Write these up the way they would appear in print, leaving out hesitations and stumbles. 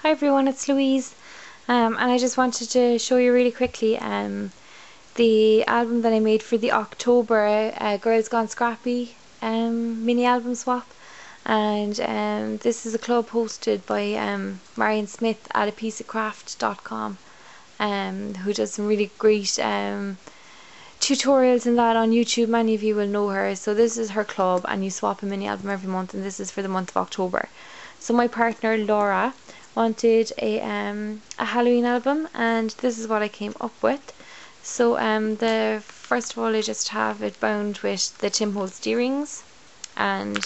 Hi everyone, it's Louise, and I just wanted to show you really quickly the album that I made for the October Girls Gone Scrappy mini album swap. And this is a club hosted by Marion Smith at apieceofcraft.com, who does some really great tutorials and that on YouTube. Many of you will know her. So this is her club, and you swap a mini album every month, and this is for the month of October. So my partner Laura wanted a Halloween album, and this is what I came up with. So the first of all, I just have it bound with the Tim Holtz earrings and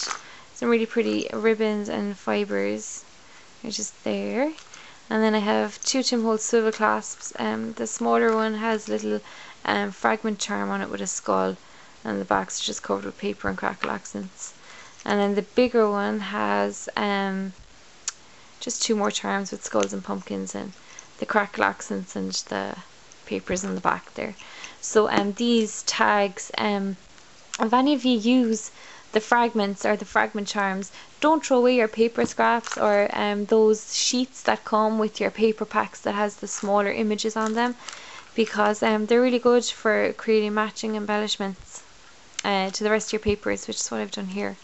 some really pretty ribbons and fibres. They're just there. And then I have two Tim Holtz swivel clasps. The smaller one has a little fragment charm on it with a skull, and the back's just covered with paper and crackle accents. And then the bigger one has just two more charms with skulls and pumpkins and the crackle accents and the papers on the back there. So these tags, if any of you use the fragments or the fragment charms, don't throw away your paper scraps or those sheets that come with your paper packs that has the smaller images on them, because they're really good for creating matching embellishments to the rest of your papers, which is what I've done here.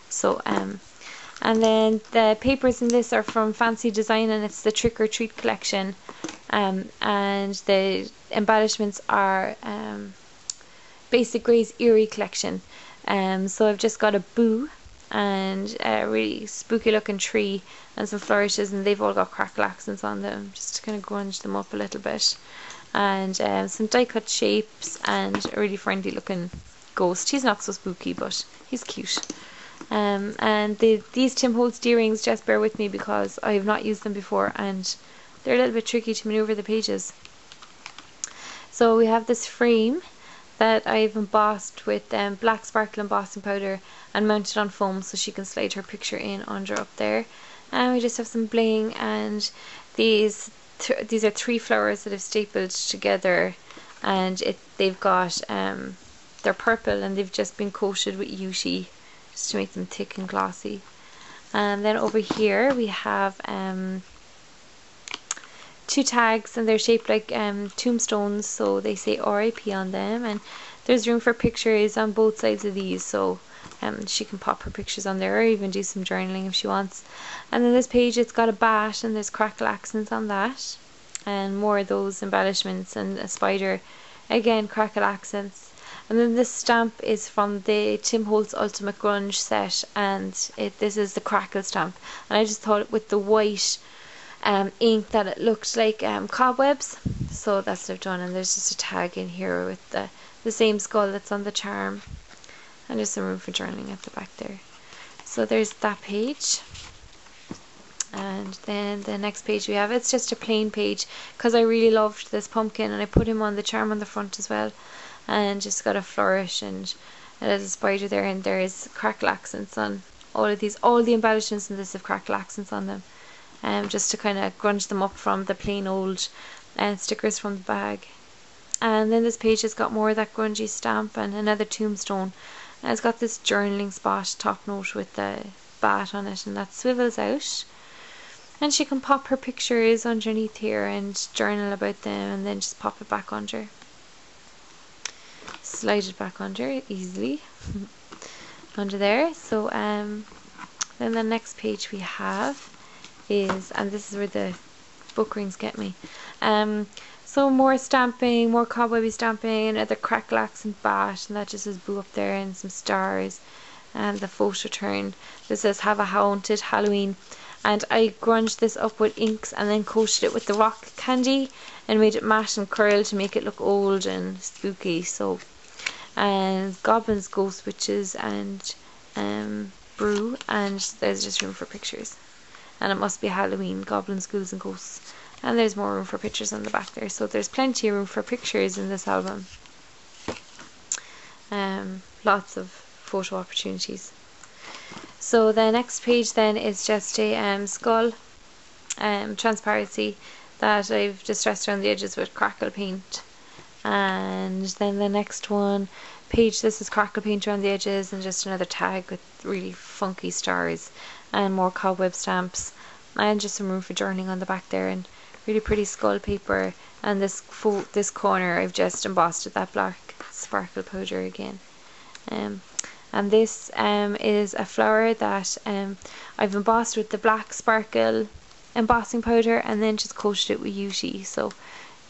So and then the papers in this are from Fancy Design, and it's the Trick or Treat collection, and the embellishments are Basic Grey's Eerie collection. So I've just got a boo and a really spooky looking tree and some flourishes, and they've all got crackle accents on them just to kind of grunge them up a little bit, and some die cut shapes and a really friendly looking ghost. He's not so spooky, but he's cute. And these Tim Holtz earrings, just bear with me because I have not used them before and they're a little bit tricky to maneuver the pages. So we have this frame that I've embossed with black sparkle embossing powder and mounted on foam so she can slide her picture in under up there. And we just have some bling, and these are three flowers that I've stapled together, and they've got they're purple and they've just been coated with Yushi just to make them thick and glossy. And then over here we have two tags, and they're shaped like tombstones, so they say RIP on them, and there's room for pictures on both sides of these, so she can pop her pictures on there or even do some journaling if she wants. And then this page, it's got a bat and there's crackle accents on that, and more of those embellishments, and a spider, again crackle accents. And then this stamp is from the Tim Holtz Ultimate Grunge set, and this is the crackle stamp, and I just thought with the white ink that it looked like cobwebs, so that's what I've done. And there's just a tag in here with the same skull that's on the charm, and there's some room for journaling at the back there. So there's that page. And then the next page we have, it's just a plain page because I really loved this pumpkin, and I put him on the charm on the front as well, and just got a flourish and there's a spider there, and there is crackle accents on all of these. All the embellishments in this have crackle accents on them, just to kind of grunge them up from the plain old stickers from the bag. And then this page has got more of that grungy stamp and another tombstone, and it's got this journaling spot top note with the bat on it, and that swivels out, and she can pop her pictures underneath here and journal about them, and then just pop it back under, slide it back under easily under there. So then the next page we have is, and this is where the book rings get me, so more stamping, more cobwebby stamping, another crackle accent bat, and that just says boo up there, and some stars, and the photo turn that says have a haunted Halloween. And I grunged this up with inks and then coated it with the rock candy and made it matte and curl to make it look old and spooky. So and goblins, ghosts, witches, and brew, and there's just room for pictures, and it must be Halloween, goblins, ghouls and ghosts, and there's more room for pictures on the back there. So there's plenty of room for pictures in this album, lots of photo opportunities. So the next page then is just a skull transparency that I've distressed around the edges with crackle paint. And then the next one page, this is crackle paint around the edges, and just another tag with really funky stars and more cobweb stamps. and just some room for journaling on the back there, and really pretty skull paper. And this corner I've just embossed with that black sparkle powder again. And this is a flower that I've embossed with the black sparkle embossing powder, and then just coated it with UT, so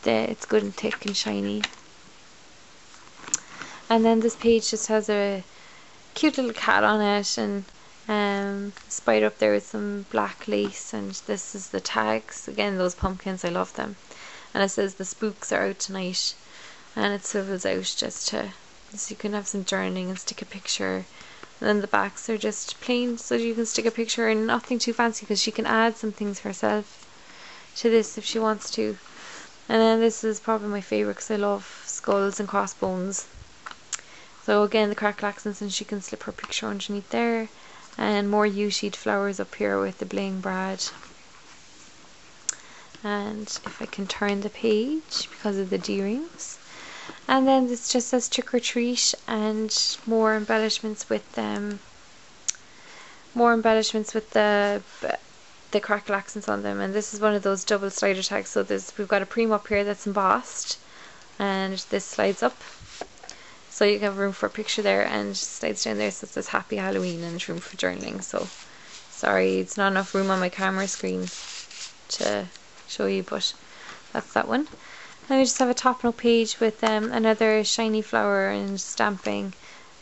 it's good and thick and shiny. And then this page just has a cute little cat on it, and spider up there with some black lace, and this is the tags again, those pumpkins, I love them. And it says the spooks are out tonight, and it swivels out just so you can have some journaling and stick a picture. And then the backs are just plain, so you can stick a picture, and nothing too fancy, because she can add some things herself to this if she wants to. And then this is probably my favourite, because I love skulls and crossbones. So again, the crackle accents, and she can slip her picture underneath there. And more U-sheet flowers up here with the bling brad. And if I can turn the page because of the D-rings. And then this just says trick or treat, and more embellishments with the crackle accents on them. And this is one of those double slider tags, so we've got a preem up here that's embossed, and this slides up, so you can have room for a picture there, and slides down there, so it says Happy Halloween, and room for journaling. So sorry, it's not enough room on my camera screen to show you, but that's that one. And we just have a top note page with another shiny flower and stamping,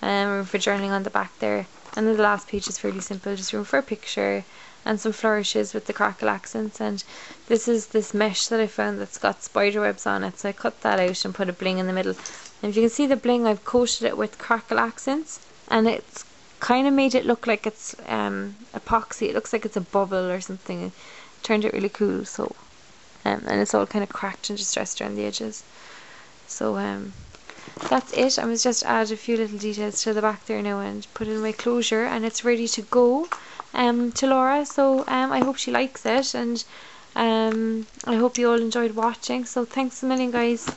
room for journaling on the back there. And then the last page is fairly simple, just room for a picture and some flourishes with the crackle accents. And this is this mesh that I found that's got spider webs on it, so I cut that out and put a bling in the middle. And if you can see the bling, I've coated it with crackle accents, and it's kind of made it look like it's epoxy. It looks like it's a bubble or something. It turned out really cool. So and it's all kind of cracked and distressed around the edges. So that's it. I was just add a few little details to the back there now and put it in my closure, and it's ready to go to Laura. So I hope she likes it, and I hope you all enjoyed watching. So thanks a million, guys.